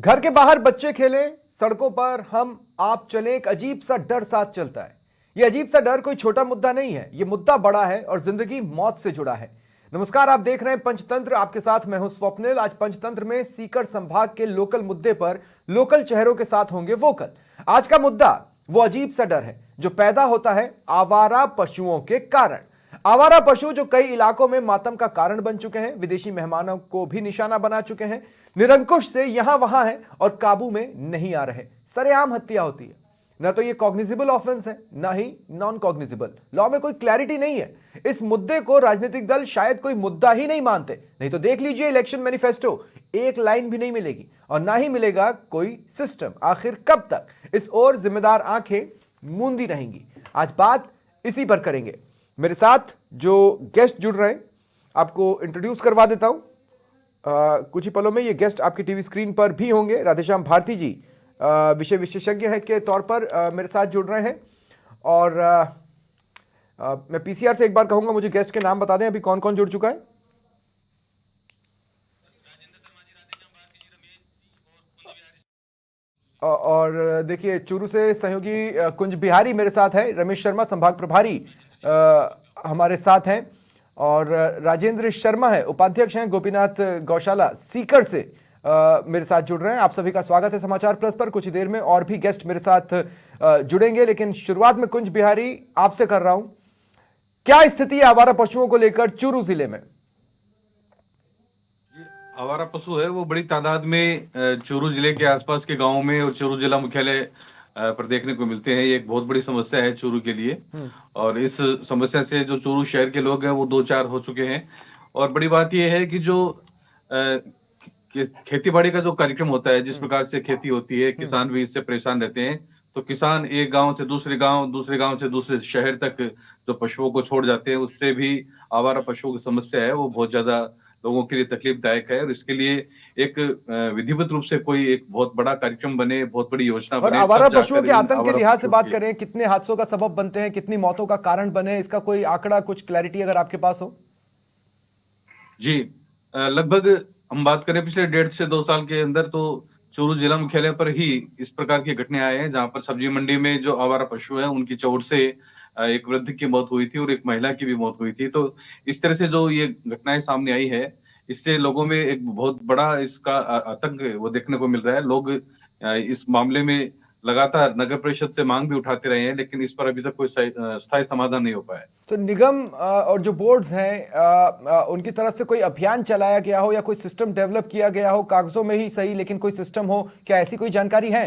घर के बाहर बच्चे खेलें, सड़कों पर हम आप चलें, एक अजीब सा डर साथ चलता है। यह अजीब सा डर कोई छोटा मुद्दा नहीं है, यह मुद्दा बड़ा है और जिंदगी मौत से जुड़ा है। नमस्कार, आप देख रहे हैं पंचतंत्र। आपके साथ मैं हूं स्वप्निल। आज पंचतंत्र में सीकर संभाग के लोकल मुद्दे पर लोकल चेहरों के साथ होंगे वोकल। आज का मुद्दा वो अजीब सा डर है जो पैदा होता है आवारा पशुओं के कारण। आवारा पशु जो कई इलाकों में मातम का कारण बन चुके हैं, विदेशी मेहमानों को भी निशाना बना चुके हैं, निरंकुश से यहां वहां है और काबू में नहीं आ रहे। सरेआम हत्या होती है। ना तो ये कॉग्निजिबल ऑफेंस है, ना ही नॉन कॉग्निजिबल। लॉ में कोई क्लैरिटी नहीं है। इस मुद्दे को राजनीतिक दल शायद कोई मुद्दा ही नहीं मानते। नहीं तो देख लीजिए इलेक्शन मैनिफेस्टो, एक लाइन भी नहीं मिलेगी और ना ही मिलेगा कोई सिस्टम। आखिर कब तक इस ओर जिम्मेदार आंखें मूंदी रहेंगी? आज बात इसी पर करेंगे। मेरे साथ जो गेस्ट जुड़ रहे हैं, आपको इंट्रोड्यूस करवा देता हूं। कुछ ही पलों में ये गेस्ट आपकी टीवी स्क्रीन पर भी होंगे। राधेश्याम भारती जी विषय विशेषज्ञ है के तौर पर मेरे साथ जुड़ रहे हैं। और मैं पीसीआर से एक बार कहूंगा मुझे गेस्ट के नाम बता दें, अभी कौन कौन जुड़ चुका है। और देखिए, चूरू से सहयोगी कुंज बिहारी मेरे साथ है। रमेश शर्मा संभाग प्रभारी हमारे साथ हैं। और राजेंद्र शर्मा है, उपाध्यक्ष हैं गोपीनाथ गौशाला सीकर से मेरे साथ जुड़ रहे हैं। आप सभी का स्वागत है समाचार प्लस पर। कुछ ही देर में और भी गेस्ट मेरे साथ जुड़ेंगे, लेकिन शुरुआत में कुंज बिहारी आपसे कर रहा हूं। क्या स्थिति है आवारा पशुओं को लेकर चूरू जिले में? आवारा पशु है वो बड़ी तादाद में चूरू जिले के आसपास के गांवों में और चूरू जिला मुख्यालय पर देखने को मिलते हैं। ये एक बहुत बड़ी समस्या है चूरू के लिए। और इस समस्या से जो चूरू शहर के लोग हैं वो दो चार हो चुके हैं। और बड़ी बात यह है कि जो खेती बाड़ी का जो कार्यक्रम होता है, जिस प्रकार से खेती होती है, किसान भी इससे परेशान रहते हैं। तो किसान एक गांव से दूसरे गांव, दूसरे गांव से दूसरे शहर तक जो पशुओं को छोड़ जाते हैं, उससे भी आवारा पशुओं की समस्या है वो बहुत ज्यादा लोगों के लिए तकलीफदायक है। और इसके लिए एक विधिवत रूप से कोई एक बहुत बड़ा कार्यक्रम बने, बहुत बड़ी योजना और बने। आवारा पशुओं के आतंक के लिहाज से बात करें, कितने हादसों का सबब बनते हैं, कितनी मौतों का कारण बने, इसका कोई आंकड़ा, कुछ क्लैरिटी अगर आपके पास हो। जी, लगभग हम बात करें पिछले 1.5 से 2 साल के अंदर, तो चूरू जिला मुख्यालय पर ही इस प्रकार की घटनाएं आए हैं, जहां पर सब्जी मंडी में जो आवारा पशु है उनकी चोट से एक वृद्ध की मौत हुई थी और एक महिला की भी मौत हुई थी। तो इस तरह से जो ये घटनाएं सामने आई है, इससे लोगों में एक बहुत बड़ा इसका आतंक वो देखने को मिल रहा है। लोग इस मामले में लगातार नगर परिषद से मांग भी उठाते रहे हैं, लेकिन इस पर अभी तक कोई स्थायी समाधान नहीं हो पाया। तो निगम और जो बोर्ड्स हैं उनकी तरफ से कोई अभियान चलाया गया हो या कोई सिस्टम डेवलप किया गया हो, कागजों में ही सही लेकिन कोई सिस्टम हो, क्या ऐसी कोई जानकारी है?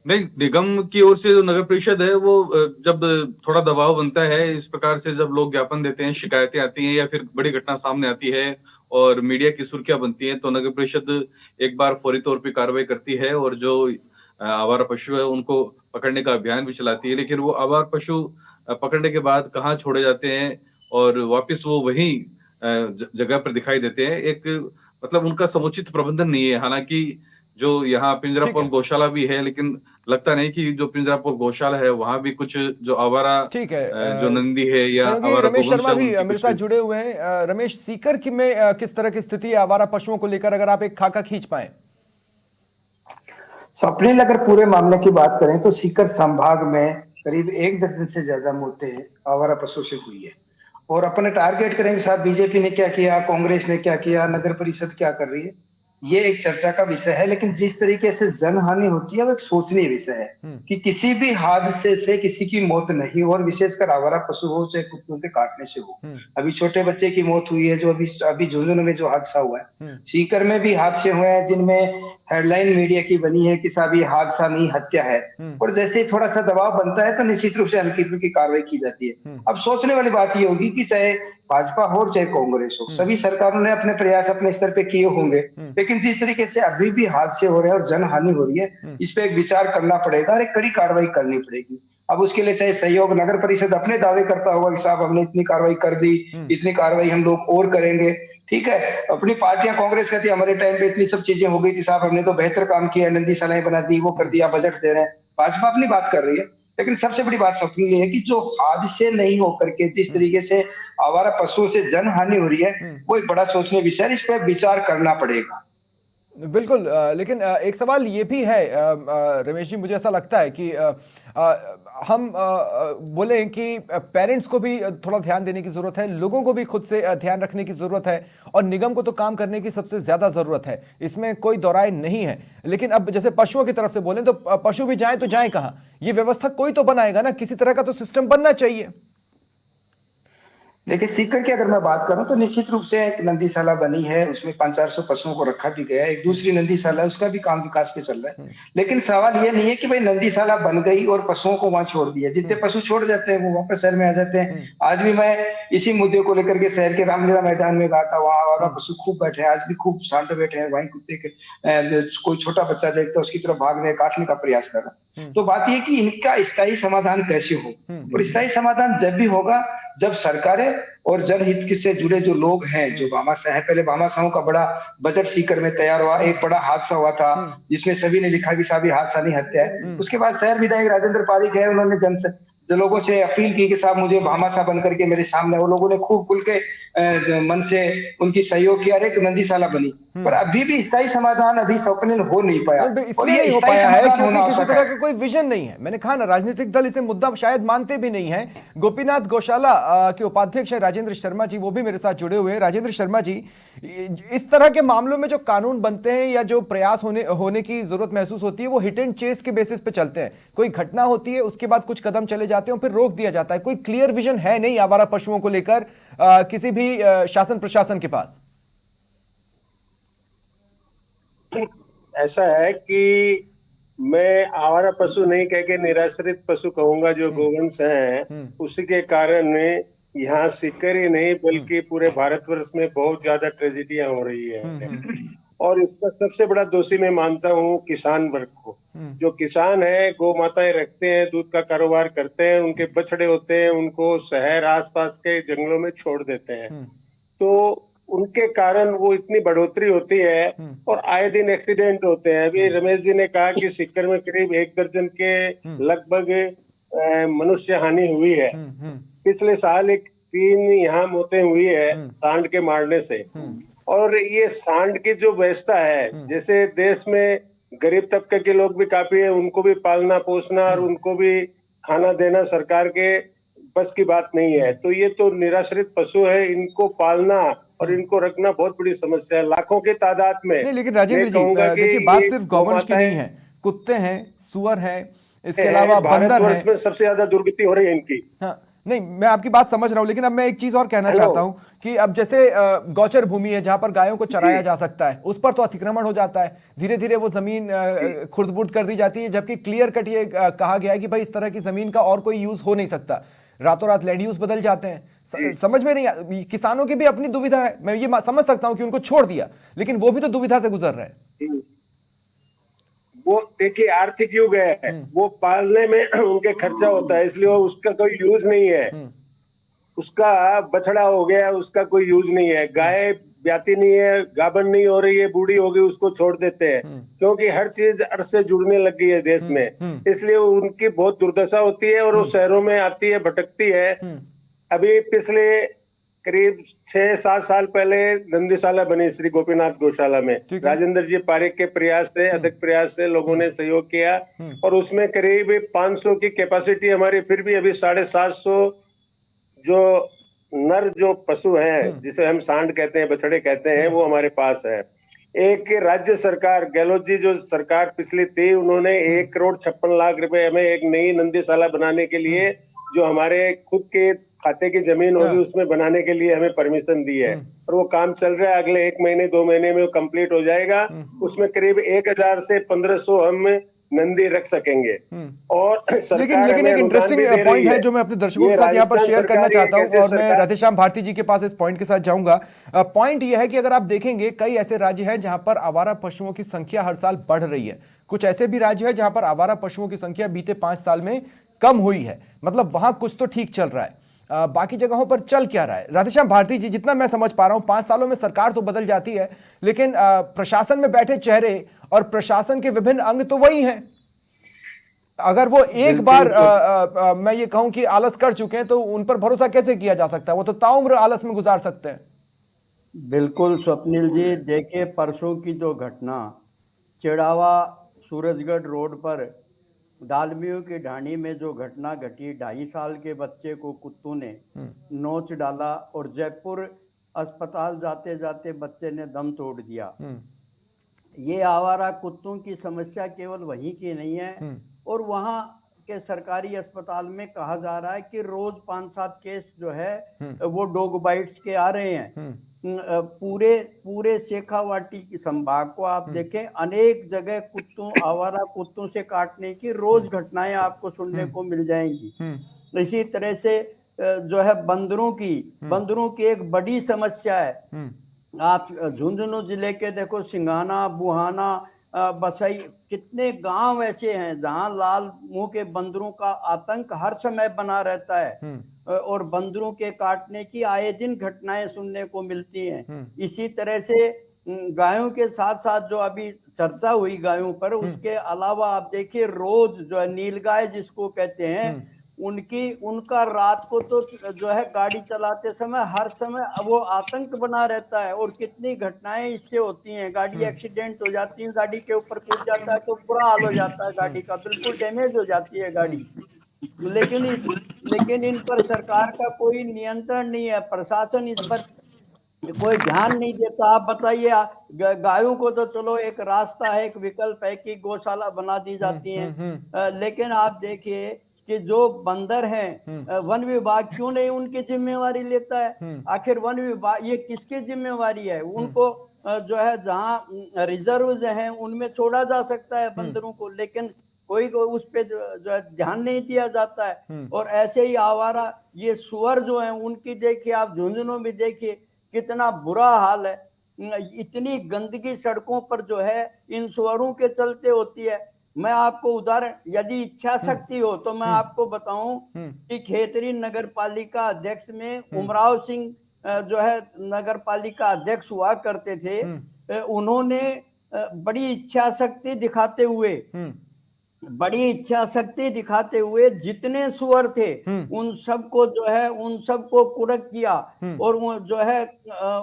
नहीं, निगम की ओर से जो नगर परिषद है वो जब थोड़ा दबाव बनता है, इस प्रकार से जब लोग ज्ञापन देते हैं, शिकायतें आती हैं या फिर बड़ी घटना सामने आती है और मीडिया की सुर्खियां बनती हैं, तो नगर परिषद एक बार फौरी तौर पे कार्रवाई करती है और जो आवारा पशु है उनको पकड़ने का अभियान भी चलाती है। लेकिन वो आवारा पशु पकड़ने के बाद कहाँ छोड़े जाते हैं और वापस वो वही जगह पर दिखाई देते हैं, एक मतलब उनका समुचित प्रबंधन नहीं है। हालांकि जो यहाँ पिंजरापोल गौशाला भी है, लेकिन लगता नहीं कि जो पिंजरापोल गौशाला है वहां भी कुछ जो आवारा ठीक है। जो नंदी है या आवारा रमेश शर्मा भी गोवंश मेरे साथ जुड़े हुए हैं। रमेश, सीकर की में किस तरह की स्थिति है आवारा पशुओं को लेकर, अगर आप एक खाका खींच पाए। स्वप्निल, अगर पूरे मामले की बात करें तो सीकर संभाग में करीब 1 दर्जन से ज्यादा मौतें आवारा पशु से हुई है। और अपने टारगेट करेंगे साहब, बीजेपी ने क्या किया, कांग्रेस ने क्या किया, नगर परिषद क्या कर रही है, ये एक चर्चा का विषय है। लेकिन जिस तरीके से जनहानि होती है वो एक सोचनीय विषय है कि किसी भी हादसे से किसी की मौत नहीं हो, और विशेषकर आवारा पशु हो चाहे कुत्तों के काटने से हो। अभी छोटे बच्चे की मौत हुई है, जो अभी झुंझुनू में जो हादसा हुआ है। सीकर में भी हादसे हुए हैं जिनमें हेडलाइन मीडिया की बनी है कि साहब ये हादसा नहीं हत्या है। और जैसे ही थोड़ा सा दबाव बनता है तो निश्चित रूप से हल्की फुल्की कार्रवाई की जाती है। अब सोचने वाली बात ये होगी कि चाहे भाजपा हो चाहे कांग्रेस हो, सभी सरकारों ने अपने प्रयास अपने स्तर पे किए होंगे, लेकिन जिस तरीके से अभी भी हादसे हो रहे हैं और जनहानि हो रही है, इस पे एक विचार करना पड़ेगा और एक कड़ी कार्रवाई करनी पड़ेगी। अब उसके लिए चाहे सहयोग नगर परिषद अपने दावे करता होगा कि साहब हमने इतनी कार्रवाई कर दी, इतनी कार्रवाई हम लोग और करेंगे, ठीक है। अपनी पार्टियां, कांग्रेस कहती है हमारे टाइम पे इतनी सब चीजें हो गई थी साहब, हमने तो बेहतर काम किया, नंदी सलाएं बना दी, वो कर दिया, बजट दे रहे हैं। भाजपा अपनी बात कर रही है, लेकिन सबसे बड़ी बात सबके लिए है कि जो हादसे नहीं होकर के जिस तरीके से आवारा पशुओं से जनहानि हो रही है, वो एक बड़ा सोचनीय विषय है। इस पर विचार करना पड़ेगा। बिल्कुल, लेकिन एक सवाल ये भी है रमेश जी, मुझे ऐसा लगता है कि हम बोले कि पेरेंट्स को भी थोड़ा ध्यान देने की जरूरत है, लोगों को भी खुद से ध्यान रखने की जरूरत है, और निगम को तो काम करने की सबसे ज्यादा जरूरत है, इसमें कोई दो राय नहीं है। लेकिन अब जैसे पशुओं की तरफ से बोलें तो पशु भी जाएं तो जाएं कहां? ये व्यवस्था कोई तो बनाएगा ना, किसी तरह का तो सिस्टम बनना चाहिए। देखिए, सीकर की अगर मैं बात करूं तो निश्चित रूप से एक नंदीशाला बनी है, उसमें 500-400 पशुओं को रखा भी गया है। एक दूसरी नंदीशाला है, उसका भी काम विकास पे चल रहा है। लेकिन सवाल ये नहीं है कि भाई नंदीशाला बन गई और पशुओं को वहां छोड़ दिया। जितने पशु छोड़ जाते हैं वो वापस शहर में आ जाते हैं। आज भी मैं इसी मुद्दे को लेकर के शहर के रामलीला मैदान में गया था, वहां आवारा पशु खूब बैठे हैं, आज भी खूब शांत बैठे हैं। वहीं कुत्ते के कोई छोटा बच्चा देखता है उसकी तरफ भागने काटने का प्रयास कर रहा है। तो बात यह कि इनका स्थायी समाधान कैसे हो, और स्थायी समाधान जब भी होगा जब सरकारें और जनहित से जुड़े जो लोग हैं, जो भामाशाह है, पहले भामाशाहों का बड़ा बजट सीकर में तैयार हुआ, एक बड़ा हादसा हुआ था जिसमें सभी ने लिखा कि साहब ये हादसा नहीं, हत्या है। उसके बाद शहर विधायक राजेंद्र पारीक है, उन्होंने जो लोगों से अपील की कि साहब मुझे भामाशाह बन करके मेरे सामने, वो लोगों ने खूब खुल के मन से उनकी सहयोग किया, एक नंदीशाला बनी। पर अभी भी स्थायी समाधान अभी स्वप्निल हो नहीं पाया, और इसलिए नहीं ये हो स्थायी पाया है समाधान क्योंकि होना किसी आवश्यक तरह है। का कोई विजन नहीं है। मैंने कहा ना, राजनीतिक दल इसे मुद्दा शायद मानते भी नहीं है। गोपीनाथ गौशाला के उपाध्यक्ष हैं राजेंद्र शर्मा जी, वो भी मेरे साथ जुड़े हुए हैं। राजेंद्र शर्मा जी, इस तरह के मामलों में जो कानून बनते हैं या जो प्रयास होने की जरूरत महसूस होती है, वो हिट एंड चेस के बेसिस पे चलते हैं। कोई घटना होती है, उसके बाद कुछ कदम चले जाते हैं, फिर रोक दिया जाता है। कोई क्लियर विजन है नहीं आवारा पशुओं को लेकर किसी भी शासन प्रशासन के पास। ऐसा है कि मैं आवारा पशु नहीं कह के निराश्रित पशु कहूंगा, जो गोवंश हैं, उसी के कारण यहाँ सीकर ही नहीं बल्कि पूरे भारतवर्ष में बहुत ज्यादा ट्रेजेडियां हो रही है। और इसका सबसे बड़ा दोषी मैं मानता हूँ किसान वर्ग को। जो किसान है, गौ माताएं रखते हैं, दूध का कारोबार करते हैं, उनके बछड़े होते हैं, उनको शहर आसपास के जंगलों में छोड़ देते हैं। तो उनके कारण वो इतनी बढ़ोतरी होती है और आए दिन एक्सीडेंट होते हैं। अभी रमेश जी ने कहा कि सीकर में करीब 1 दर्जन के लगभग मनुष्य हानि हुई है। पिछले साल 3 यहाँ मौतें हुई है सांड के मारने से। और ये सांड की जो व्यवस्था है, जैसे देश में गरीब तबके के लोग भी काफी है, उनको भी पालना पोसना और उनको भी खाना देना सरकार के बस की बात नहीं है। तो ये तो निराश्रित पशु है, इनको पालना और इनको रखना बहुत बड़ी समस्या है, लाखों की तादाद में। नहीं, लेकिन राजेंद्र जी देखिए, बात सिर्फ गौवंश की नहीं है, कुत्ते हैं, सुअर हैं, इसके अलावा बंदर हैं। में सबसे ज्यादा दुर्गति हो रही है इनकी। हाँ, नहीं, मैं आपकी बात समझ रहा हूं, लेकिन अब मैं एक चीज और कहना चाहता हूं कि अब जैसे गौचर भूमि है जहां पर गायों को चराया जा सकता है, उस पर तो अतिक्रमण हो जाता है, धीरे धीरे वो जमीन खुर्द-बुर्द कर दी जाती है, जबकि क्लियर कट ये कहा गया है कि भाई इस तरह की जमीन का और कोई यूज हो नहीं सकता। रातों रात लैंड यूज बदल जाते हैं। समझ में नहीं, किसानों की भी अपनी दुविधा है, मैं ये समझ सकता हूं कि उनको छोड़ दिया, लेकिन वो भी तो दुविधा से गुजर रहे हैं। वो देखिए, आर्थिक युग है, वो पालने में उनके खर्चा होता है, इसलिए उसका कोई यूज नहीं है। उसका बछड़ा हो गया, उसका कोई यूज नहीं है। गाय ब्याती नहीं है, गाभन नहीं हो रही है, बूढ़ी हो गई, उसको छोड़ देते हैं, क्योंकि हर चीज अर्थ से जुड़ने लग गई है देश में। इसलिए उनकी बहुत दुर्दशा होती है और वो शहरों में आती है, भटकती है। अभी पिछले करीब 6-7 साल पहले नंदीशाला बनी श्री गोपीनाथ गौशाला में, राजेंद्र जी पारीक के प्रयास से, अधिक प्रयास से लोगों ने सहयोग किया, और उसमें करीब 500 की कैपेसिटी हमारी, फिर भी अभी 750 जो नर जो पशु हैं, जिसे हम सांड कहते हैं, बछड़े कहते हैं, वो हमारे पास है। एक राज्य सरकार, गहलोत जी जो सरकार पिछली थी, उन्होंने 1,56,00,000 रुपए हमें एक नई नंदीशाला बनाने के लिए, जो हमारे खुद के खाते की जमीन होगी उसमें बनाने के लिए हमें परमिशन दी है, और वो काम चल रहा है। अगले 1 महीने 2 महीने में वो कंप्लीट हो जाएगा। उसमें करीब 1000 से 1500 हम नंदी रख सकेंगे। और लेकिन एक इंटरेस्टिंग पॉइंट है जो मैं अपने दर्शकों के साथ यहाँ पर शेयर करना चाहता हूँ, और मैं राधेश्याम भारती जी के पास इस पॉइंट के साथ जाऊंगा। पॉइंट यह है कि अगर आप देखेंगे, कई ऐसे राज्य हैं जहां पर आवारा पशुओं की संख्या हर साल बढ़ रही है, कुछ ऐसे भी राज्य हैं जहां पर आवारा पशुओं की संख्या बीते 5 साल में कम हुई है। मतलब वहां कुछ तो ठीक चल रहा है, बाकी जगहों पर चल क्या रहा है? राधेश्याम भारती जी, जितना मैं समझ पा रहा हूं, 5 सालों में सरकार तो बदल जाती है, लेकिन प्रशासन में बैठे चेहरे और प्रशासन के विभिन्न अंग तो वही हैं। अगर वो एक बार मैं ये कहूं कि आलस कर चुके हैं, तो उन पर भरोसा कैसे किया जा सकता है? वो तो ताउम्र आलस में गुजार सकते हैं। बिल्कुल स्वप्निल जी, देखिए परसों की जो घटना चिड़ावा सूरजगढ़ रोड पर डालमियों की ढाणी में जो घटना घटी, 2.5 साल के बच्चे को कुत्तों ने नोच डाला और जयपुर अस्पताल जाते जाते बच्चे ने दम तोड़ दिया। ये आवारा कुत्तों की समस्या केवल वहीं की नहीं है और वहाँ के सरकारी अस्पताल में कहा जा रहा है कि रोज 5-7 केस जो है वो डॉग बाइट्स के आ रहे हैं। पूरे पूरे शेखावाटी की संभाग को आप देखें, अनेक जगह कुत्तों आवारा कुत्तों से काटने की रोज घटनाएं आपको सुनने को मिल जाएंगी। इसी तरह से जो है बंदरों की एक बड़ी समस्या है। आप झुंझुनू जिले के देखो, सिंघाना, बुहाना, बसई, कितने गांव ऐसे हैं जहां लाल मुंह के बंदरों का आतंक हर समय बना रहता है और बंदरों के काटने की आए दिन घटनाएं सुनने को मिलती हैं। इसी तरह से गायों के साथ साथ जो अभी चर्चा हुई गायों पर, उसके अलावा आप देखिए रोज जो है नीलगाय जिसको कहते हैं, उनका रात को तो जो है गाड़ी चलाते समय हर समय वो आतंक बना रहता है और कितनी घटनाएं इससे होती हैं। गाड़ी एक्सीडेंट हो जाती है, गाड़ी के ऊपर कूद जाता है तो बुरा हाल हो जाता है, गाड़ी का बिल्कुल डैमेज हो जाती है गाड़ी। लेकिन इन पर सरकार का कोई नियंत्रण नहीं है, प्रशासन इस पर कोई ध्यान नहीं देता। आप बताइए, गायों को तो चलो एक रास्ता है, एक विकल्प है कि गौशाला बना दी जाती है, लेकिन आप देखिए कि जो बंदर हैं, वन विभाग क्यों नहीं उनकी जिम्मेवारी लेता है? आखिर वन विभाग ये किसकी जिम्मेवारी है? उनको जो है जहाँ रिजर्व हैं उनमें छोड़ा जा सकता है बंदरों को, लेकिन कोई उस पे जो है ध्यान नहीं दिया जाता है। और ऐसे ही आवारा ये सुअर जो है उनकी देखिए, आप झुंझुनू में देखिए कितना बुरा हाल है। इतनी गंदगी सड़कों पर जो है इन सुअरों के चलते होती है। मैं आपको उदाहरण, यदि इच्छा शक्ति हो तो मैं आपको बताऊं कि खेतरी नगर पालिका अध्यक्ष में उमराव सिंह जो है नगर पालिका अध्यक्ष हुआ करते थे। उन्होंने बड़ी इच्छा शक्ति दिखाते हुए जितने सुअर थे उन सबको जो है उन सबको कुरक किया और वो जो है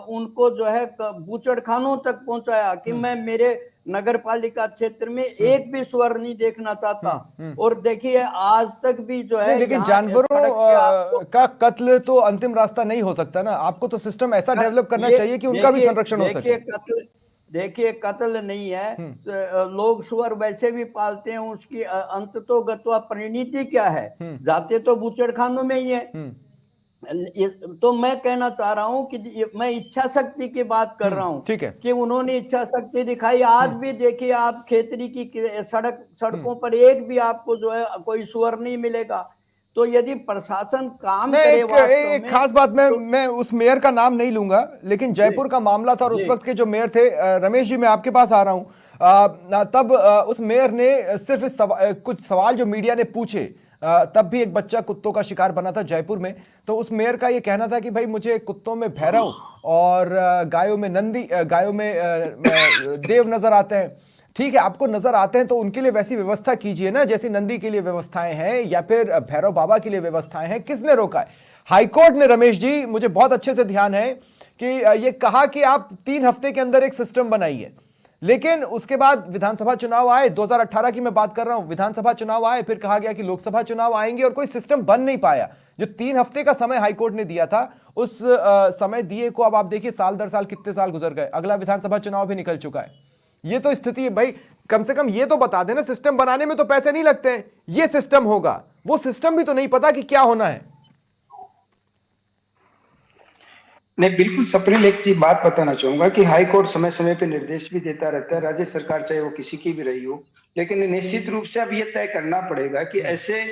उनको जो है बूचड़खानों तक पहुंचाया कि मैं मेरे नगर पालिका क्षेत्र में एक भी सुअर नहीं देखना चाहता। और देखिए आज तक भी जो है नहीं, लेकिन जानवरों का कत्ल तो अंतिम रास्ता नहीं हो सकता ना। आपको तो सिस्टम ऐसा डेवलप करना चाहिए कि उनका भी संरक्षण हो सके। देखिए कत्ल नहीं है, लोग सुअर वैसे भी पालते हैं, उसकी अंततोगत्वा परिणति क्या है? जाते तो बूचड़खानों में ही है। तो मैं कहना चाह रहा हूं कि मैं इच्छा शक्ति की बात कर रहा हूं, ठीक है, कि उन्होंने इच्छा शक्ति दिखाई। आज भी देखिए आप खेतरी की सड़कों पर एक भी आपको जो है कोई सुअर नहीं मिलेगा। तो यदि प्रशासन काम करे एक खास बात, मैं उस मेयर का नाम नहीं लूंगा, लेकिन जयपुर का मामला था और उस वक्त के जो मेयर थे, रमेश जी मैं आपके पास आ रहा हूं, तब उस मेयर ने सिर्फ कुछ सवाल जो मीडिया ने पूछे, तब भी एक बच्चा कुत्तों का शिकार बना था जयपुर में, तो उस मेयर का ये कहना था कि भाई मुझे कुत्तों में भैरव और गायों में नंदी, गायों में देव नजर आते हैं। ठीक है, आपको नजर आते हैं तो उनके लिए वैसी व्यवस्था कीजिए ना जैसी नंदी के लिए व्यवस्थाएं हैं या फिर भैरव बाबा के लिए व्यवस्थाएं हैं। किसने रोका है? हाईकोर्ट ने, रमेश जी मुझे बहुत अच्छे से ध्यान है कि ये कहा कि आप 3 हफ्ते के अंदर एक सिस्टम बनाइए, लेकिन उसके बाद विधानसभा चुनाव आए, 2018 की मैं बात कर रहा हूं, विधानसभा चुनाव आए, फिर कहा गया कि लोकसभा चुनाव आएंगे और कोई सिस्टम बन नहीं पाया। जो 3 हफ्ते का समय हाईकोर्ट ने दिया था, उस समय दिए को अब आप देखिए साल दर साल कितने साल गुजर गए, अगला विधानसभा चुनाव भी निकल चुका है। ये तो स्थिति है भाई, कम से कम ये तो बता देना, सिस्टम बनाने में तो पैसे नहीं लगते हैं, ये सिस्टम होगा, वो सिस्टम भी तो नहीं पता कि क्या होना है। नहीं, बिल्कुल सप्रिल, एक चीज बात बताना चाहूंगा कि हाई कोर्ट समय समय पे निर्देश भी देता रहता है, राज्य सरकार चाहे वो किसी की भी रही हो, लेकिन निश्चित रूप से अब ये तय करना पड़ेगा कि ऐसे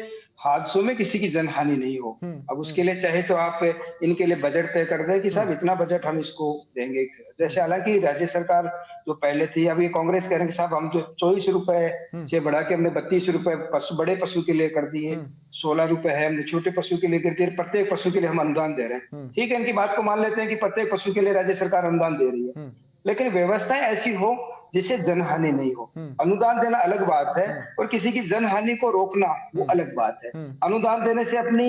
हादसों में किसी की जनहानि नहीं हो। अब उसके लिए चाहे तो आप इनके लिए बजट तय कर दें कि साहब इतना बजट हम इसको देंगे। जैसे हालांकि राज्य सरकार जो पहले थी, अब ये कांग्रेस कह रहे हैं कि साहब हम जो 24 रुपए से बढ़ा के हमने 32 रुपए बड़े पशु के लिए कर दिए, 16 रुपए है हमने छोटे पशु के लिए कर दिए, प्रत्येक पशु के लिए हम अनुदान दे रहे हैं। ठीक है, इनकी बात को मान लेते हैं कि प्रत्येक पशु के लिए राज्य सरकार अनुदान दे रही है, लेकिन व्यवस्थाएं ऐसी हो जिससे जनहानि नहीं हो। अनुदान देना अलग बात है और किसी की जनहानि को रोकना वो अलग बात है। अनुदान देने से अपनी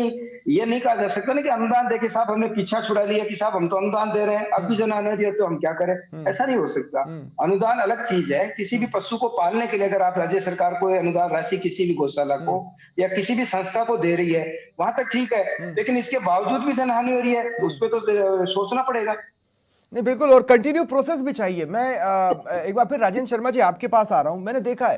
ये नहीं कहा जा सकता ना कि अनुदान देके साहब हमने पीछा छुड़ा लिया कि साहब हम तो अनुदान दे रहे हैं, अब भी जनहानि दिया तो हम क्या करें, ऐसा नहीं हो सकता। अनुदान अलग चीज है। किसी भी पशु को पालने के लिए अगर आप राज्य सरकार को अनुदान राशि किसी भी गौशाला को या किसी भी संस्था को दे रही है वहां तक ठीक है, लेकिन इसके बावजूद भी जनहानि हो रही है उस पर तो सोचना पड़ेगा। नहीं बिल्कुल, और कंटिन्यू प्रोसेस भी चाहिए। मैं एक बार फिर राजेंद्र शर्मा जी आपके पास आ रहा हूं। मैंने देखा है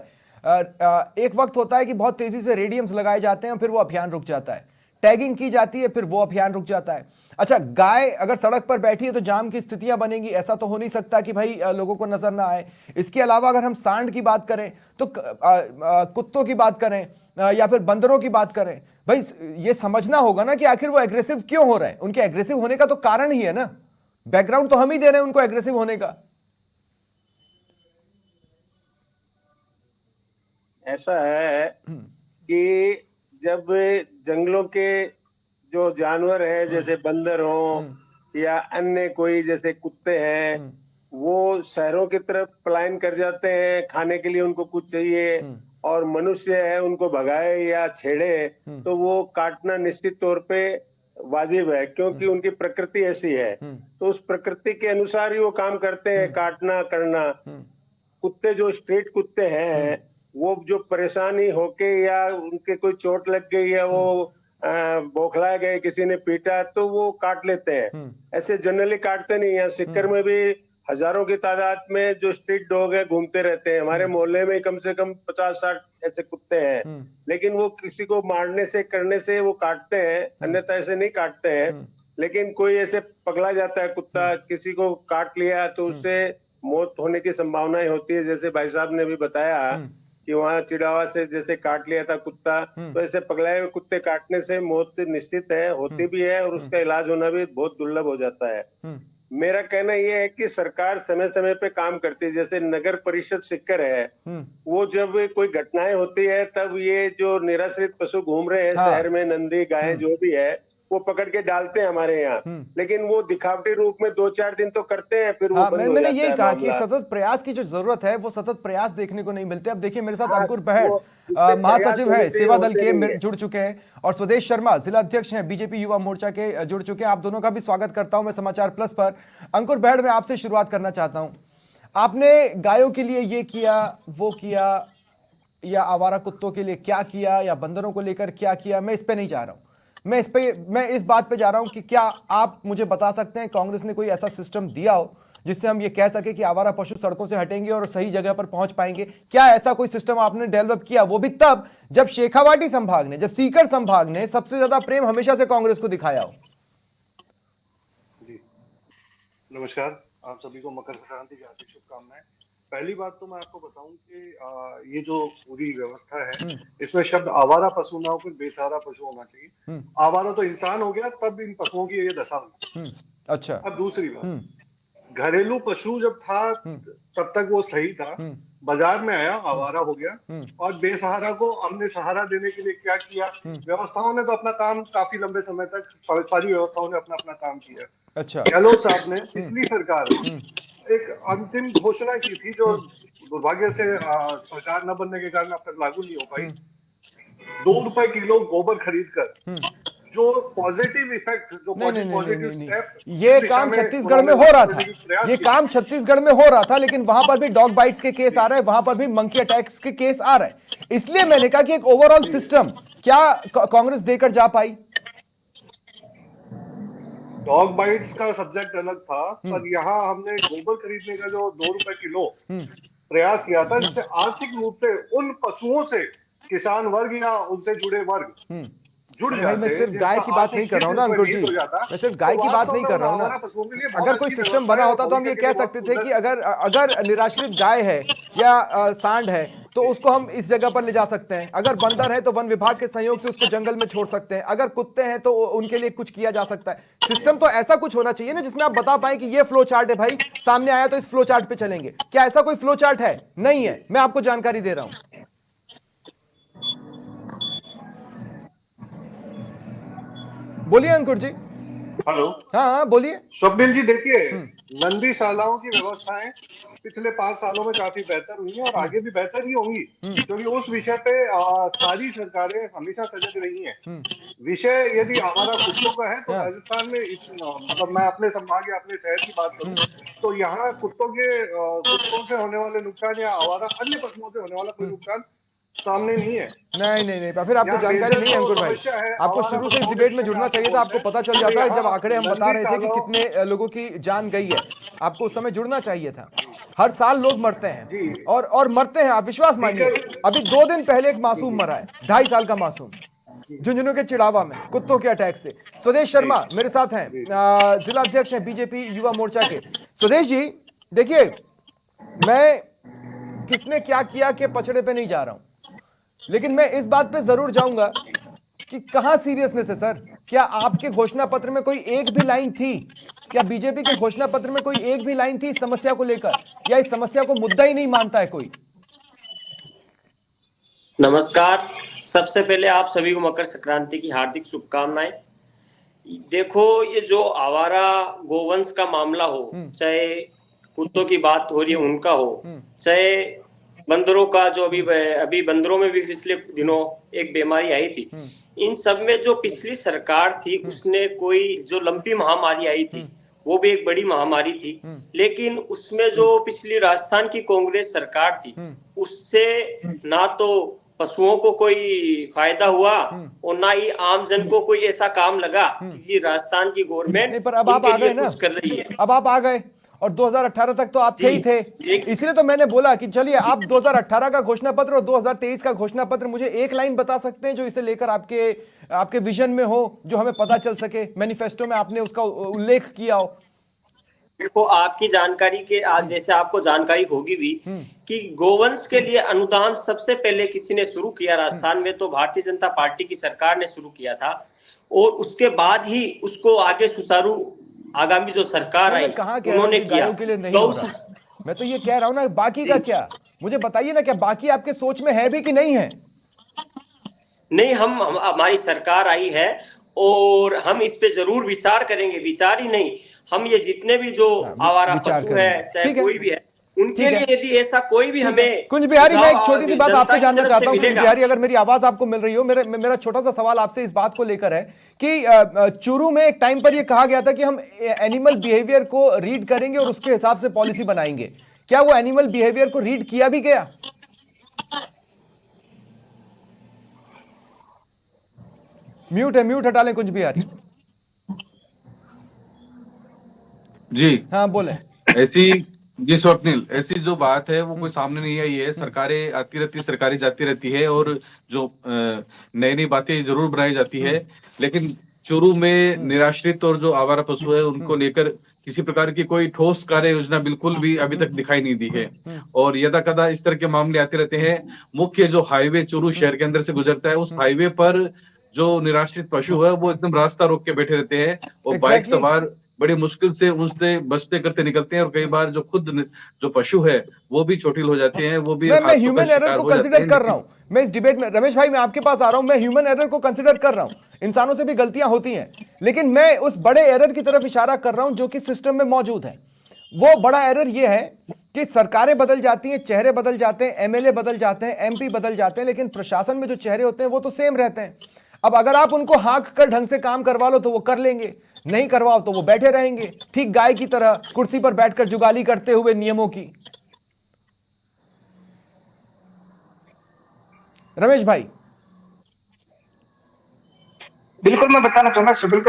एक वक्त होता है कि बहुत तेजी से रेडियम्स लगाए जाते हैं, फिर वो अभियान रुक जाता है, टैगिंग की जाती है, फिर वो अभियान रुक जाता है। अच्छा, गाय अगर सड़क पर बैठी है तो जाम की स्थितियां बनेंगी, ऐसा तो हो नहीं सकता कि भाई लोगों को नजर ना आए। इसके अलावा अगर हम सांड की बात करें तो कुत्तों की बात करें या फिर बंदरों की बात करें, भाई ये समझना होगा ना कि आखिर वो एग्रेसिव क्यों हो रहे हैं। उनके एग्रेसिव होने का तो कारण ही है ना, बैकग्राउंड तो हम ही दे रहे हैं उनको एग्रेसिव होने का। ऐसा है कि जब जंगलों के जो जानवर हैं जैसे बंदर हो या अन्य कोई जैसे कुत्ते हैं वो शहरों की तरफ पलायन कर जाते हैं, खाने के लिए उनको कुछ चाहिए और मनुष्य है उनको भगाए या छेड़े तो वो काटना निश्चित तौर पे वाजिब है, क्योंकि उनकी प्रकृति ऐसी है। तो उस प्रकृति के अनुसार ही वो काम करते हैं, काटना करना। कुत्ते जो स्ट्रीट कुत्ते हैं वो जो परेशानी होके या उनके कोई चोट लग गई या वो बौखलाए गए, किसी ने पीटा तो वो काट लेते हैं, ऐसे जनरली काटते नहीं। यहाँ सिक्कर में भी हजारों की तादाद में जो स्ट्रीट डॉग है घूमते रहते हैं। हमारे मोहल्ले में कम से कम 50-60 ऐसे कुत्ते हैं, लेकिन वो किसी को मारने से करने से वो काटते हैं, अन्यथा ऐसे नहीं काटते हैं। लेकिन कोई ऐसे पगला जाता है कुत्ता, किसी को काट लिया तो उससे मौत होने की संभावनाएं होती है। जैसे भाई साहब ने भी बताया कि वहाँ चिड़ावा से जैसे काट लिया था कुत्ता, तो ऐसे पगलाए हुए कुत्ते काटने से मौत निश्चित है, होती भी है और उसका इलाज होना भी बहुत दुर्लभ हो जाता है। मेरा कहना यह है कि सरकार समय समय पे काम करती है। जैसे नगर परिषद सिक्कर है, वो जब कोई घटनाएं होती है तब ये जो निराश्रित पशु घूम रहे हैं शहर में, नंदी गाय जो भी है, वो पकड़ के डालते हैं हमारे यहाँ, लेकिन वो दिखावटी रूप में 2-4 दिन तो करते हैं, फिर वो बंद हो मैंने जाता यही है कहा कि मामला। सतत प्रयास की जो जरूरत है वो सतत प्रयास देखने को नहीं मिलते। अब देखिए मेरे साथ हाँ, अंकुर बहड़ वो जितने महासचिव प्रयास है होने चाहिए सेवा दल होते के नहीं है। जुड़ चुके हैं, और स्वदेश शर्मा जिला अध्यक्ष हैं बीजेपी युवा मोर्चा के जुड़ चुके हैं। आप दोनों का भी स्वागत करता हूं मैं समाचार प्लस पर। अंकुर बहड़, मैं आपसे शुरुआत करना चाहता हूं। आपने गायों के लिए ये किया वो किया, या आवारा कुत्तों के लिए क्या किया, या बंदरों को लेकर क्या किया, मैं इस पे नहीं जा रहा हूं। मैं इस बात पे जा रहा हूं कि क्या आप मुझे बता सकते हैं कांग्रेस ने कोई ऐसा सिस्टम दिया हो जिससे हम ये कह सके कि आवारा पशु सड़कों से हटेंगे और सही जगह पर पहुंच पाएंगे? क्या ऐसा कोई सिस्टम आपने डेवलप किया, वो भी तब जब शेखावाटी संभाग ने, जब सीकर संभाग ने सबसे ज्यादा प्रेम हमेशा से कांग्रेस को दिखाया हो? जी नमस्कार, आप सभी को मकर संक्रांति की हार्दिक शुभकामनाएं। पहली बात तो मैं आपको बताऊं कि ये जो पूरी व्यवस्था है इसमें शब्द आवारा पशु ना होकर बेसहारा पशु होना चाहिए। आवारा तो इंसान हो गया तब इन पशुओं की ये दशा हुई। अच्छा, अब दूसरी बात, घरेलू पशु जब था तब तक वो सही था, बाजार में आया आवारा हो गया, और बेसहारा को हमने सहारा देने के लिए क्या किया, व्यवस्थाओं ने तो अपना काम काफी लंबे समय तक सारी व्यवस्थाओं ने अपना अपना काम किया। अच्छा, गहलोत साहब ने पिछली सरकार में एक अंतिम घोषणा की थी जो दुर्भाग्य से सरकार न बनने के कारण अब तक लागू नहीं हो पाई। 2 रुपए किलो गोबर खरीद कर जो पॉजिटिव इफेक्ट, जो पॉजिटिव स्टेप, ये काम छत्तीसगढ़ में हो रहा था, ये काम छत्तीसगढ़ में हो रहा था, लेकिन वहां पर भी डॉग बाइट्स के केस आ रहे हैं, वहां पर भी मंकी अटैक्स के केस आ रहे हैं। इसलिए मैंने कहा कि एक ओवरऑल सिस्टम क्या कांग्रेस देकर जा पाई? डॉग बाइट्स का सब्जेक्ट अलग था, पर यहाँ हमने गोबर खरीदने का जो 2 रुपए किलो प्रयास किया था, जिससे आर्थिक रूप से उन पशुओं से किसान वर्ग या उनसे जुड़े वर्ग जुड़ भाई जाते। मैं सिर्फ गाय की बात नहीं कर रहा हूँ ना अंकुर जी, मैं सिर्फ गाय की बात नहीं कर रहा हूँ ना। अगर कोई सिस्टम बना होता तो हम ये कह सकते थे कि अगर निराश्रित गाय है या सांड है तो उसको हम इस जगह पर ले जा सकते हैं, अगर बंदर है तो वन विभाग के सहयोग से उसको जंगल में छोड़ सकते हैं, अगर कुत्ते हैं तो उनके लिए कुछ किया जा सकता है। सिस्टम तो ऐसा कुछ होना चाहिए ना जिसमें आप बता पाए कि ये फ्लो चार्ट है, भाई सामने आया तो इस फ्लो चार्ट पे चलेंगे। क्या ऐसा कोई फ्लो चार्ट है? नहीं है, मैं आपको जानकारी दे रहा हूं। बोलिए अंकुर जी। हेलो, हाँ बोलिए। स्वप्निल जी, देखिए नंदीशालाओं की व्यवस्थाएं पिछले 5 सालों में काफी बेहतर हुई है और आगे भी बेहतर ही होंगी, क्योंकि उस विषय पे सारी सरकारें हमेशा सजग रही हैं। विषय यदि आवारा कुत्तों का है तो हाँ। राजस्थान में मतलब मैं अपने संभाग या अपने शहर की बात करूं तो यहाँ कुत्तों से होने वाले नुकसान या आवारा अन्य पशुओं से होने वाला कोई नुकसान सामने नहीं है। नहीं, फिर आपको यहाँ जानकारी मेजर नहीं है जो अंकुर भाई। समस्या है आपको आवारा शुरू से इस पशुओं डिबेट के में विषय जुड़ना आपको चाहिए था, बोलते आपको हैं पता चल तो जाता है जब यहाँ आंकड़े हम बता नंदी रहे थे कि तालाब कितने लोगों की जान गई है। आपको उस समय जुड़ना चाहिए था। हर साल लोग मरते हैं जी और मरते हैं, आप विश्वास मानिए। स्पीकर अभी 2 दिन पहले एक जी मासूम जी मरा है, 2.5 साल का मासूम, झुंझुनू के चिड़ावा में कुत्तों के अटैक से। स्वदेश जी शर्मा मेरे साथ हैं, जी जिला अध्यक्ष हैं बीजेपी युवा मोर्चा के। स्वदेश जी देखिए, मैं किसने क्या किया के पछड़े पे नहीं जा रहा हूं, लेकिन मैं इस बात पे जरूर जाऊंगा कि कहां सीरियसनेस है सर। क्या आपके घोषणा पत्र में कोई एक भी लाइन थी, क्या बीजेपी के घोषणा पत्र में कोई एक भी लाइन थी इस समस्या को लेकर, या इस समस्या को मुद्दा ही नहीं मानता है कोई? नमस्कार। सबसे पहले आप सभी को मकर संक्रांति की हार्दिक शुभकामनाएं। देखो, ये जो आवारा गोवंश का मामला हो, चाहे कुत्तों की बात हो रही है उनका हो, चाहे बंदरों का, जो अभी बंदरों में भी पिछले दिनों एक बीमारी आई थी, इन सब में जो पिछली सरकार थी उसने कोई जो लंपी महामारी आई थी वो भी एक बड़ी महामारी थी, लेकिन उसमें जो पिछली राजस्थान की कांग्रेस सरकार थी उससे ना तो पशुओं को कोई फायदा हुआ और ना ही आम जन को कोई ऐसा काम लगा कि राजस्थान की नहीं, गवर्नमेंट पर अब आप आ इनके गए लिए ना, कुछ कर रही है। अब आप आ गए और 2018 तक तो आप थे ही थे। इसलिए तो मैंने बोला कि चलिए आप 2018 का घोषणा पत्र और 2023 का घोषणा पत्र मुझे एक लाइन बता सकते हैं जो इसे लेकर आपके विजन में हो, जो हमें पता चल सके, मैनिफेस्टो में आपने उसका उल्लेख किया हो। देखो, आपकी जानकारी के आज जैसे आपको जानकारी होगी भी कि गोवंश के लिए अनुदान सबसे पहले किसी ने शुरू किया राजस्थान में, तो भारतीय जनता पार्टी की सरकार ने शुरू किया था और उसके बाद ही उसको आगे सुचारू आगामी जो सरकार आई उन्होंने किया। गायों के लिए नहीं हो रहा, मैं तो ये कह रहा हूं ना, बाकी का क्या मुझे बताइए ना, क्या बाकी आपके सोच में है भी कि नहीं है? नहीं, हम हमारी सरकार आई है और हम इस पे जरूर विचार करेंगे। विचार ही नहीं, हम ये जितने भी जो आवारा पशु है चाहे कोई भी है उनके लिए यदि ऐसा कोई भी हमें कुंज बिहारी, मैं एक छोटी सी बात आपसे जानना चाहता हूं। कुंज बिहारी, अगर मेरी आवाज आपको मिल रही हो, मेरा छोटा सा सवाल आपसे इस बात को लेकर है कि चूरू में एक टाइम पर यह कहा गया था कि हम एनिमल बिहेवियर को रीड करेंगे और उसके हिसाब से पॉलिसी बनाएंगे। क्या वो एनिमल बिहेवियर को रीड किया भी गया? म्यूट हटा लें कुंज बिहारी जी। हाँ बोले। ऐसी जी स्वप्निल, ऐसी जो बात है वो कोई सामने नहीं आई है। सरकारें आती रहती, सरकारें जाती रहती है और जो नई नई बातें जरूर बनाई जाती है, लेकिन चूरू में निराश्रित और जो आवारा पशु है उनको लेकर किसी प्रकार की कोई ठोस कार्य योजना बिल्कुल भी अभी तक दिखाई नहीं दी है और यदा कदा इस तरह के मामले आते रहते हैं। मुख्य जो हाईवे चूरू शहर के अंदर से गुजरता है, उस हाईवे पर जो निराश्रित पशु है वो एकदम रास्ता रोक के बैठे रहते हैं और बाइक सवार बड़ी मुश्किल से उनसे बचते करते निकलते हैं और कई बार जो पशु है वो भी चोटिल हो जाते हैं, वो भी मैं ह्यूमन एरर को कंसीडर कर रहा हूं। मैं इस डिबेट में, रमेश भाई मैं आपके पास आ रहा हूं, मैं ह्यूमन एरर को कंसीडर कर रहा हूं, इंसानों से भी गलतियां होती हैं, लेकिन मैं उस बड़े एरर की तरफ इशारा कर रहा हूं जो कि सिस्टम में मौजूद है। वो बड़ा एरर ये है कि सरकारें बदल जाती हैं, चेहरे बदल जाते हैं, एमएलए बदल जाते हैं, एमपी बदल जाते हैं, लेकिन प्रशासन में जो चेहरे होते हैं वो तो सेम रहते हैं। अब अगर आप उनको हाँक कर ढंग से काम करवा लो तो वो कर लेंगे, नहीं करवाओ तो वो बैठे रहेंगे, ठीक गाय की तरह कुर्सी पर बैठकर जुगाली करते हुए नियमों की। रमेश भाई। बिल्कुल, मैं बताना चाहूंगा सुबिल,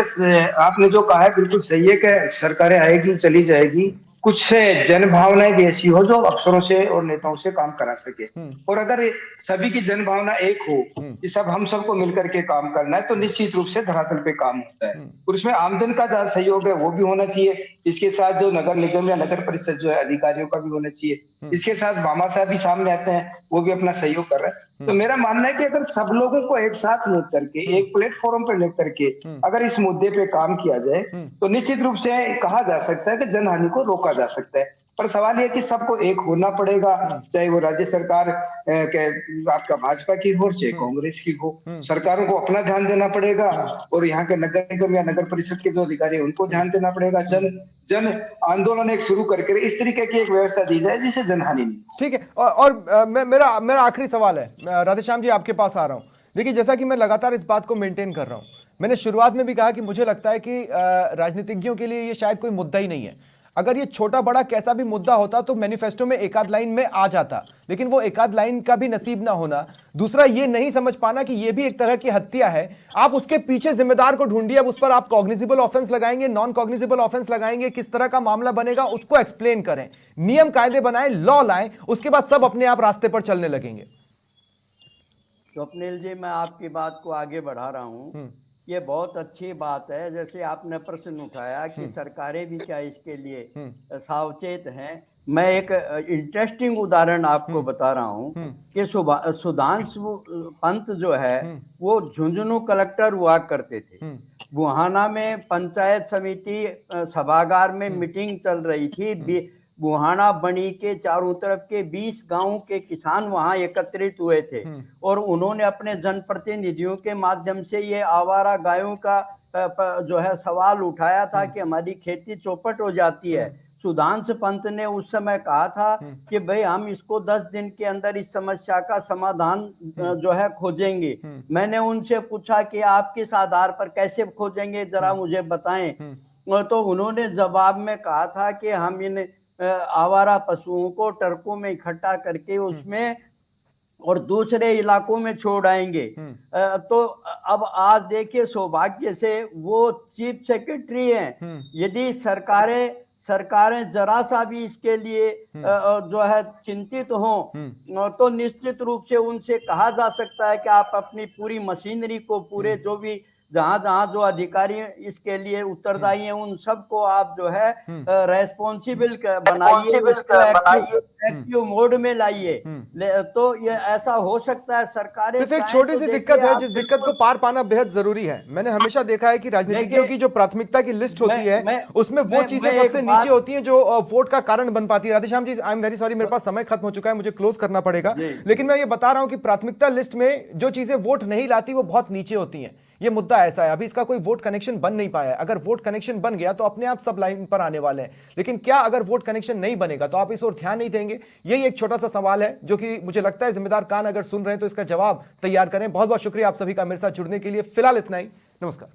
आपने जो कहा है बिल्कुल सही है कि सरकारें आएगी चली जाएगी, कुछ जन भावनाएं भी ऐसी हो जो अफसरों से और नेताओं से काम करा सके, और अगर सभी की जन भावना एक हो कि सब हम सबको मिलकर के काम करना है तो निश्चित रूप से धरातल पे काम होता है और उसमें आमजन का जहाँ सहयोग है वो भी होना चाहिए। इसके साथ जो नगर निगम या नगर परिषद जो है अधिकारियों का भी होना चाहिए। इसके साथ मामा साहब भी सामने आते हैं, वो भी अपना सहयोग कर रहे हैं। तो मेरा मानना है कि अगर सब लोगों को एक साथ लेकर करके एक प्लेटफॉर्म पर लेकर के अगर इस मुद्दे पे काम किया जाए तो निश्चित रूप से कहा जा सकता है कि जनहानि को रोका जा सकता है। पर सवाल ये कि सबको एक होना पड़ेगा, चाहे वो राज्य सरकार के आपका भाजपा की हो, चाहे कांग्रेस की हो। सरकारों को अपना ध्यान देना पड़ेगा और यहाँ के नगर निगम या नगर परिषद के जो अधिकारी हैं उनको ध्यान देना पड़ेगा। जन आंदोलन एक शुरू करके इस तरीके की एक व्यवस्था दी जाए जिससे जनहानि नहीं। ठीक है। और मेरा आखिरी सवाल है, राधेश्याम जी आपके पास आ रहा हूं। देखिए, जैसा कि मैं लगातार इस बात को मेंटेन कर रहा हूं, मैंने शुरुआत में भी कहा कि मुझे लगता है कि राजनीतिज्ञों के लिए ये शायद कोई मुद्दा ही नहीं है। अगर ये छोटा बड़ा कैसा भी मुद्दा होता तो मैनिफेस्टो में एक आध लाइन में आ जाता, लेकिन वो एक आध लाइन का भी नसीब ना होना। दूसरा, ये नहीं समझ पाना कि ये भी एक तरह की हत्या है। आप उसके पीछे जिम्मेदार को ढूंढिए, अब उस पर आप कॉग्निजिबल ऑफेंस लगाएंगे, नॉन कॉग्निजिबल ऑफेंस लगाएंगे, किस तरह का मामला बनेगा उसको एक्सप्लेन करें, नियम कायदे बनाएं, लॉ लाएं, उसके बाद सब अपने आप रास्ते पर चलने लगेंगे। स्वप्निल जी, मैं आपकी बात को आगे बढ़ा रहा हूँ। ये बहुत अच्छी बात है। जैसे आपने प्रश्न उठाया कि सरकारें भी क्या इसके लिए सावचेत हैं। मैं एक इंटरेस्टिंग उदाहरण आपको बता रहा हूँ कि सुधांशु पंत जो है वो झुंझुनू कलेक्टर हुआ करते थे। बुहाना में पंचायत समिति सभागार में मीटिंग चल रही थी। बुहाना बनी के चारों तरफ के 20 गांवों के किसान वहां एकत्रित हुए थे और उन्होंने अपने जनप्रतिनिधियों के माध्यम से ये आवारा गायों का जो है सवाल उठाया था कि हमारी खेती चौपट हो जाती है। सुधांशु पंत ने उस समय कहा था कि भाई हम इसको 10 दिन के अंदर इस समस्या का समाधान जो है खोजेंगे। मैंने उनसे पूछा कि आप किस आधार पर कैसे खोजेंगे, जरा मुझे बताएं। तो उन्होंने जवाब में कहा था कि हम इन आवारा पशुओं को ट्रकों में इकट्ठा करके उसमें और दूसरे इलाकों में छोड़ आएंगे। तो अब आज देखिए, सौभाग्य से वो चीफ सेक्रेटरी हैं। यदि सरकारें जरा सा भी इसके लिए जो है चिंतित हों तो निश्चित रूप से उनसे कहा जा सकता है कि आप अपनी पूरी मशीनरी को, पूरे जो भी जहां जो अधिकारी इसके लिए उत्तरदायी हैं उन सबको आप जो है रेस्पॉन्सिबल बनाइए, एक्टिव मोड में लाइए। तो ये ऐसा हो सकता है सरकारें सिर्फ एक छोटी सी दिक्कत है, जिस दिक्कत को पार पाना बेहद जरूरी है। मैंने हमेशा देखा है कि राजनीतिज्ञों की जो प्राथमिकता की लिस्ट होती है उसमें वो चीजें सबसे नीचे होती हैं जो वोट का कारण बन पाती है। राधेश्याम जी, आई एम वेरी सॉरी, मेरे पास समय खत्म हो चुका है, मुझे क्लोज करना पड़ेगा, लेकिन मैं ये बता रहा हूं कि प्राथमिकता लिस्ट में जो चीजें वोट नहीं लाती वो बहुत नीचे होती हैं। ये मुद्दा ऐसा है, अभी इसका कोई वोट कनेक्शन बन नहीं पाया है। अगर वोट कनेक्शन बन गया तो अपने आप सब लाइन पर आने वाले हैं, लेकिन क्या अगर वोट कनेक्शन नहीं बनेगा तो आप इस ओर ध्यान नहीं देंगे? यही एक छोटा सा सवाल है जो कि मुझे लगता है जिम्मेदार कान अगर सुन रहे हैं तो इसका जवाब तैयार करें। बहुत बहुत शुक्रिया आप सभी का मेरे साथ जुड़ने के लिए। फिलहाल इतना ही, नमस्कार।